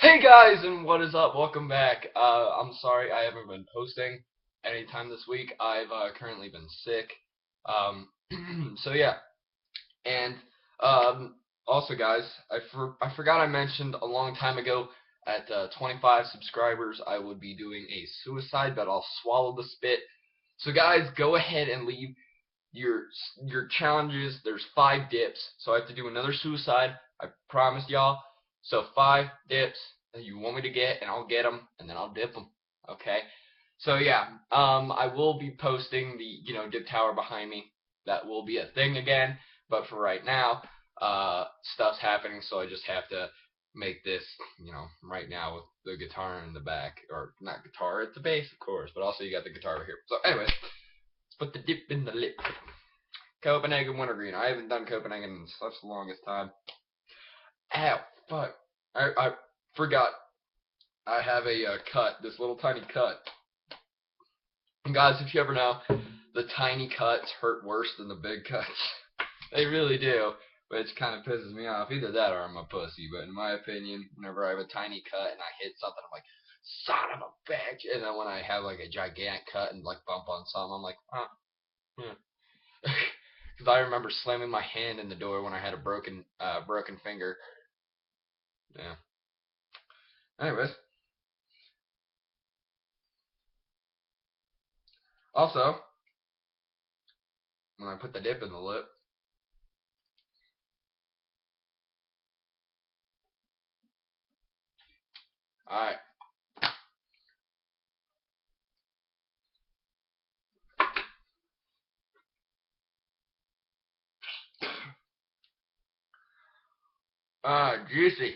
Hey guys, and what is up? Welcome back. I'm sorry I haven't been posting anytime this week. I've currently been sick. Um, so yeah, and also guys, I forgot I mentioned a long time ago at 25 subscribers I would be doing a suicide, but I'll swallow the spit. So guys, go ahead and leave your your challenges. There's 5 dips, so I have to do another suicide. I promised y'all. So 5 dips that you want me to get, and I'll get them, and then I'll dip them. Okay. So yeah, I will be posting the dip tower behind me. That will be a thing again. But for right now, stuff's happening, so I just have to make this, right now with the guitar in the back, or not guitar, it's a bass, of course, but also you got the guitar over here. So anyways, let's put the dip in the lip. Copenhagen Wintergreen. I haven't done Copenhagen in such the longest time. Ow, fuck. I forgot. I have a cut, this little tiny cut. And guys, if you ever know, the tiny cuts hurt worse than the big cuts. They really do, which kind of pisses me off. Either that or I'm a pussy, but in my opinion, whenever I have a tiny cut and I hit something, I'm like, son of a bitch. And then when I have like a gigantic cut and like bump on something, I'm like, huh. Because I remember slamming my hand in the door when I had a broken finger. Yeah. Anyways, also when I put the dip in the lip, all right. Juicy,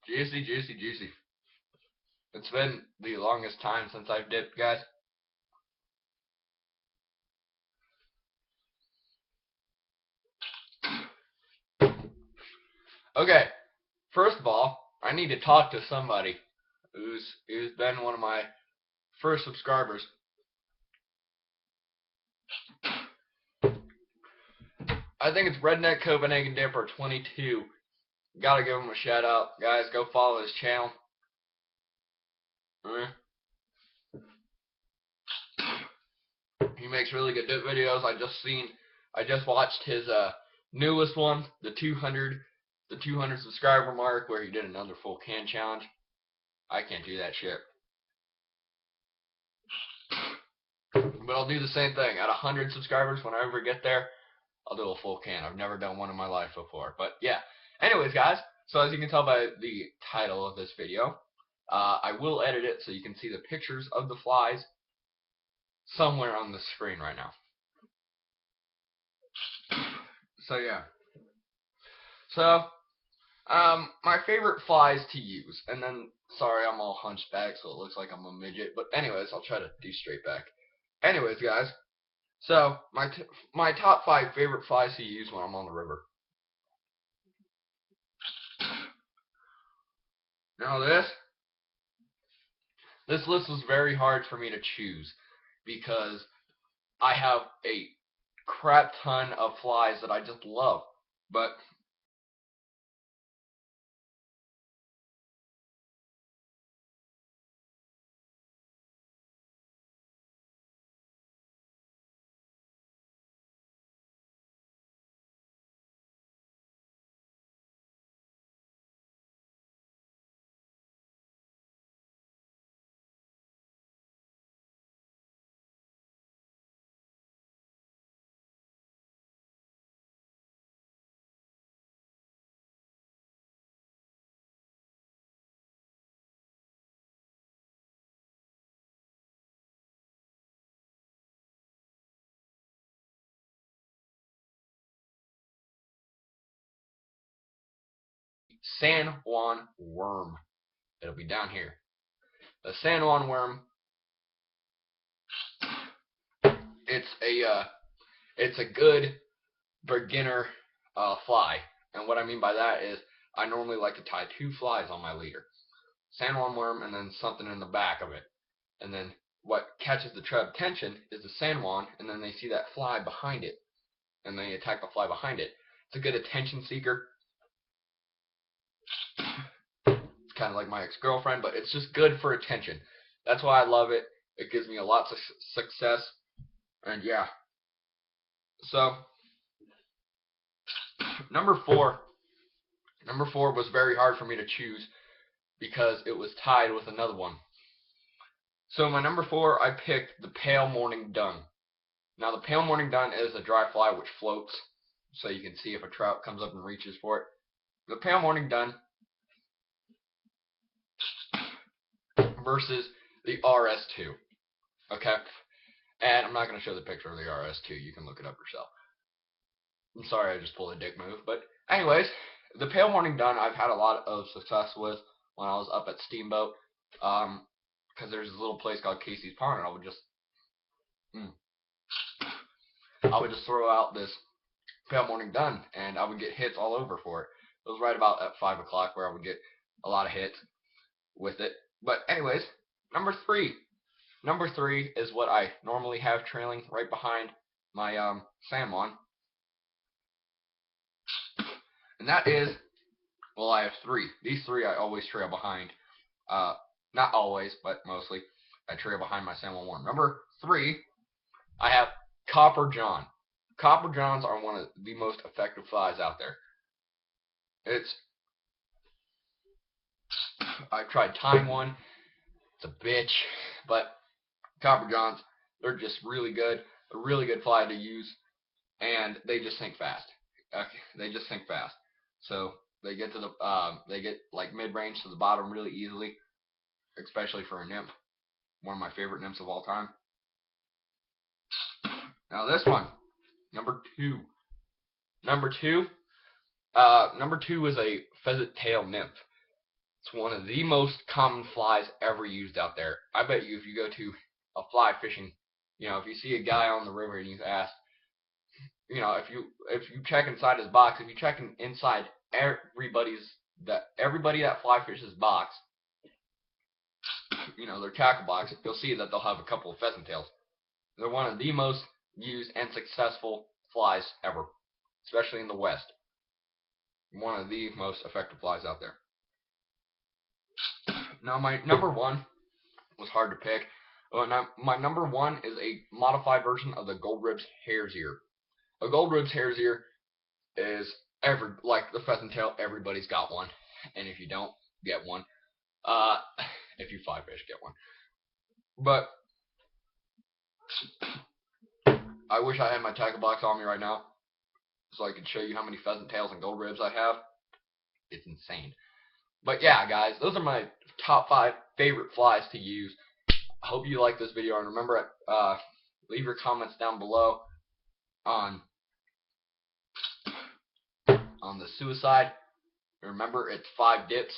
juicy, juicy, juicy. It's been the longest time since I've dipped, guys. Okay, first of all, I need to talk to somebody who's been one of my first subscribers. I think it's Redneck Copenhagen Dipper 22. Gotta give him a shout out, guys. Go follow his channel. He makes really good dip videos. I just watched his newest one, the 200 subscriber mark, where he did another full can challenge. I can't do that shit. But I'll do the same thing. At 100 subscribers, when I ever get there, I'll do a full can. I've never done one in my life before. But yeah. Anyways, guys, so as you can tell by the title of this video, I will edit it so you can see the pictures of the flies somewhere on the screen right now. So yeah. So, my favorite flies to use, and then, sorry, I'm all hunched back, so it looks like I'm a midget, but anyways, I'll try to do straight back. Anyways, guys, so, my top 5 favorite flies to use when I'm on the river. Now this list was very hard for me to choose, because I have a crap ton of flies that I just love, but San Juan worm. It'll be down here. The San Juan worm. It's a good beginner fly, and what I mean by that is I normally like to tie 2 flies on my leader, San Juan worm, and then something in the back of it, and then what catches the trout attention is the San Juan, and then they see that fly behind it, and they attack the fly behind it. It's a good attention seeker. It's kind of like my ex-girlfriend, but it's just good for attention. That's why I love it. It gives me a lot of success, and yeah. So number four was very hard for me to choose because it was tied with another one. So my number 4, I picked the pale morning dun. Now the pale morning dun is a dry fly which floats, so you can see if a trout comes up and reaches for it. The pale morning dun versus the RS2. Okay? And I'm not going to show the picture of the RS2. You can look it up yourself. I'm sorry I just pulled a dick move. But anyways, the pale morning dun I've had a lot of success with when I was up at Steamboat. Because there's this little place called Casey's Pond, and I would just throw out this pale morning dun, and I would get hits all over for it. It was right about at 5 o'clock where I would get a lot of hits with it. But anyways, number 3. Number 3 is what I normally have trailing right behind my salmon. And that is, well, I have 3. These 3 I always trail behind. Not always, but mostly. I trail behind my salmon 1. Number 3, I have Copper John. Copper Johns are one of the most effective flies out there. I've tried tying one. It's a bitch, but Copper Johns, they're just really good. A really good fly to use, and they just sink fast. They just sink fast. So they get to they get like mid-range to the bottom really easily, especially for a nymph. One of my favorite nymphs of all time. Now this one, number 2. Number 2 is a pheasant tail nymph. It's one of the most common flies ever used out there. I bet you if you go to a fly fishing, if you see a guy on the river and he's asked, if you check inside his box, if you check inside everybody that fly fishes box, their tackle box, you'll see that they'll have a couple of pheasant tails. They're one of the most used and successful flies ever, especially in the West. One of the most effective flies out there. Now my number 1 was hard to pick. Now my number 1 is a modified version of the Gold Ribs Hare's Ear. A Gold Ribs Hare's Ear is like the pheasant tail, everybody's got one, and if you don't, get one. If you fly fish, get one. But I wish I had my tackle box on me right now, so I could show you how many pheasant tails and gold ribs I have. It's insane. But yeah, guys, those are my top 5 favorite flies to use. I hope you like this video, and remember, leave your comments down below on the suicide. Remember, it's 5 dips,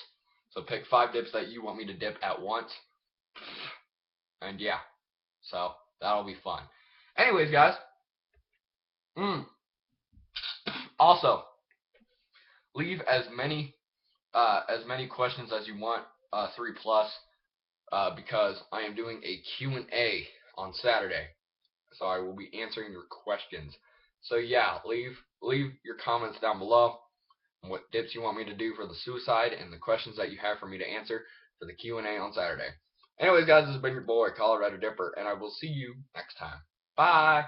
so pick 5 dips that you want me to dip at once. And yeah, so that'll be fun. Anyways, guys, also leave as many questions as you want, 3 plus, because I am doing a Q&A on Saturday, so I will be answering your questions. So yeah, leave your comments down below on what dips you want me to do for the suicide and the questions that you have for me to answer for the Q&A on Saturday. Anyways, guys, this has been your boy, Colorado Dipper, and I will see you next time. Bye!